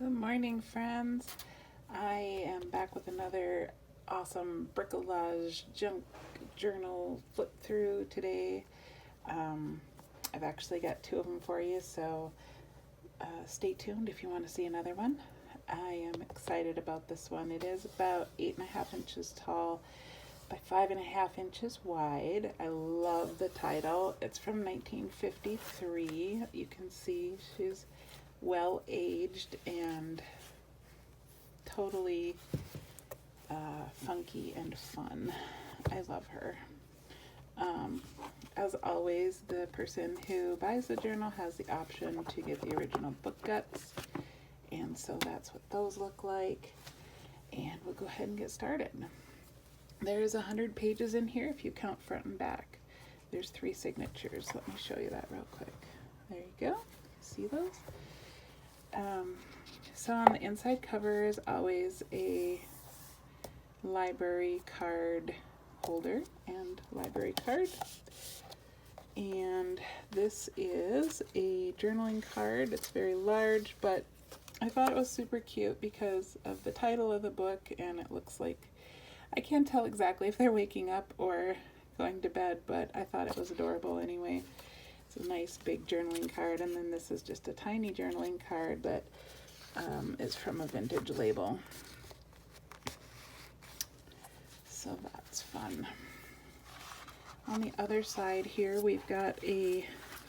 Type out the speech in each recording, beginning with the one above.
Good morning, friends. I am back with another awesome Bricolage Junk Journal flip through today. I've actually got two of them for you, so stay tuned if you want to see another one. I am excited about this one. It is about 8.5 inches tall by 5.5 inches wide. I love the title. It's from 1953. You can see she's well aged and totally funky and fun. I love her. As always, the person who buys the journal has the option to get the original book guts, and so that's what those look like. And we'll go ahead and get started. There's 100 pages in here if you count front and back. There's 3 signatures. Let me show you that real quick. There you go. See those? So on the inside cover is always a library card holder and library card. And this is a journaling card. It's very large, but I thought it was super cute because of the title of the book, and it looks like, I can't tell exactly if they're waking up or going to bed, but I thought it was adorable anyway. It's a nice big journaling card, and then this is just a tiny journaling card that is from a vintage label. So that's fun. On the other side here, we've got a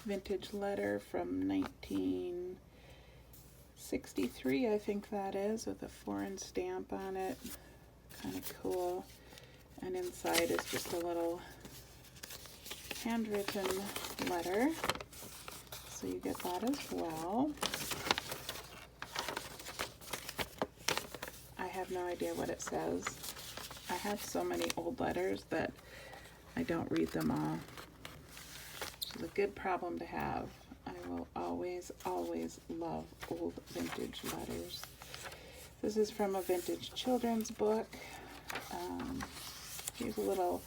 vintage letter from 1963, I think that is, with a foreign stamp on it. Kind of cool. And inside is just a little handwritten letter. So you get that as well. I have no idea what it says. I have so many old letters that I don't read them all. Which is a good problem to have. I will always, always love old vintage letters. This is from a vintage children's book. Here's a little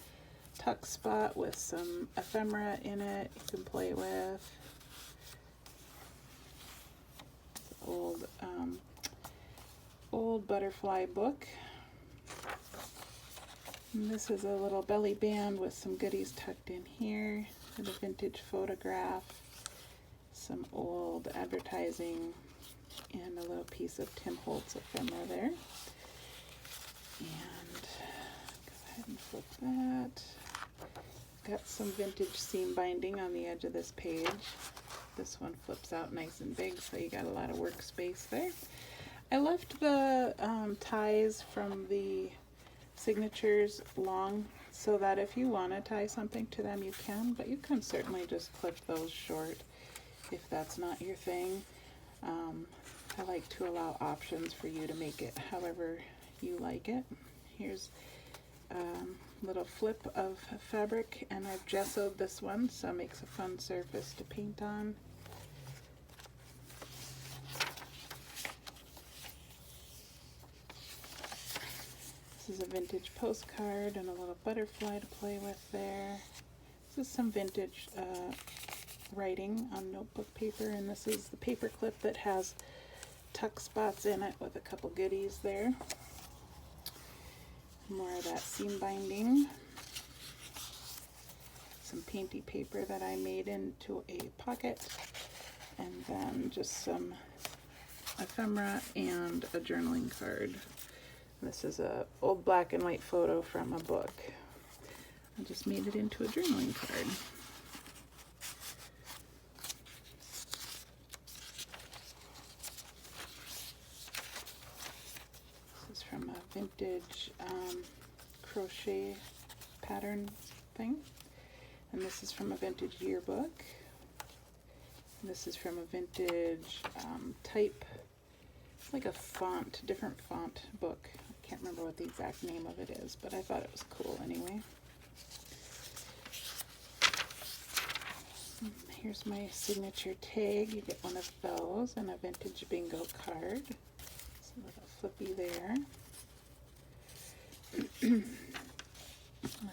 tuck spot with some ephemera in it you can play with. Old butterfly book. And this is a little belly band with some goodies tucked in here, and a vintage photograph, some old advertising, and a little piece of Tim Holtz ephemera there. And go ahead and flip that. Got some vintage seam binding on the edge of this page. This one flips out nice and big, so you got a lot of workspace there. I left the ties from the signatures long so that if you want to tie something to them, you can, but you can certainly just clip those short if that's not your thing. I like to allow options for you to make it however you like it. Here's a little flip of fabric, and I've gessoed this one, so it makes a fun surface to paint on. This is a vintage postcard and a little butterfly to play with there. This is some vintage writing on notebook paper, and this is the paper clip that has tuck spots in it with a couple goodies there. More of that seam binding. Some painty paper that I made into a pocket, and then just some ephemera and a journaling card. This is a old black and white photo from a book. I just made it into a journaling card. This is from a vintage crochet pattern thing. And this is from a vintage yearbook. And this is from a vintage type, like a font, different font book. I can't remember what the exact name of it is, but I thought it was cool anyway. Here's my signature tag. You get one of those and a vintage bingo card. It's a little flippy there. This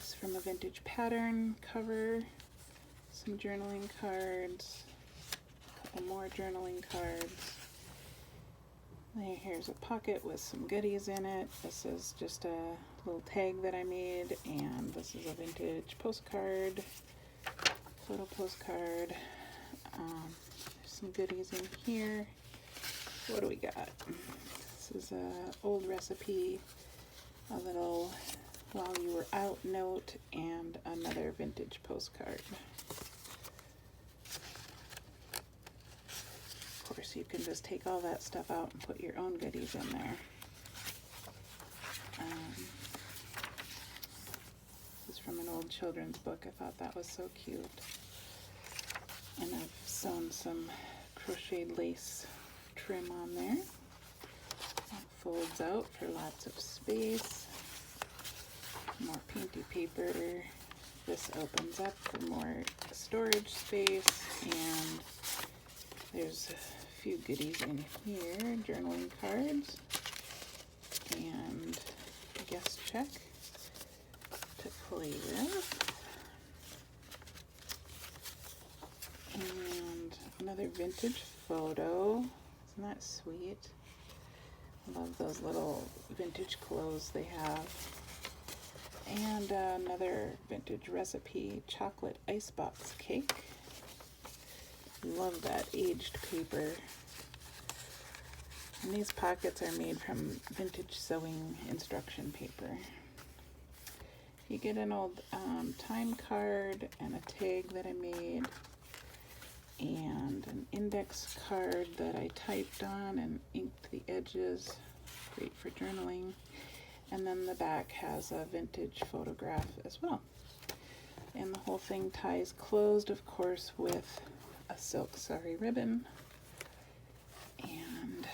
is from a vintage pattern cover. Some journaling cards. A couple more journaling cards. Here's a pocket with some goodies in it. This is just a little tag that I made, and this is a vintage postcard, photo postcard. There's some goodies in here. What do we got? This is a old recipe, a little while you were out note, and another vintage postcard. Of course, you can just take all that stuff out and put your own goodies in there. This is from an old children's book. I thought that was so cute. And I've sewn some crocheted lace trim on there. That folds out for lots of space. More painty paper. This opens up for more storage space, and there's a few goodies in here. Journaling cards and a guest check to play with. And another vintage photo. Isn't that sweet? I love those little vintage clothes they have. And another vintage recipe, chocolate icebox cake. Love that aged paper. And these pockets are made from vintage sewing instruction paper. You get an old time card and a tag that I made, and an index card that I typed on and inked the edges. Great for journaling. And then the back has a vintage photograph as well. And the whole thing ties closed, of course, with a silk sari ribbon. And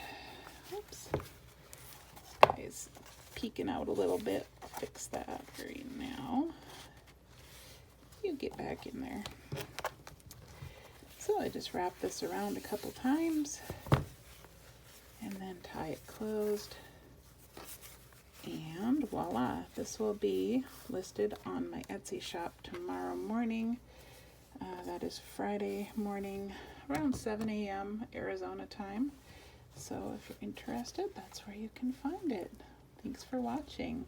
oops, this guy's peeking out a little bit. I'll fix that right now. You get back in there. So I just wrap this around a couple times and then tie it closed. And voila, this will be listed on my Etsy shop tomorrow morning. That is Friday morning around 7 a.m. Arizona time. So if you're interested, that's where you can find it. Thanks for watching.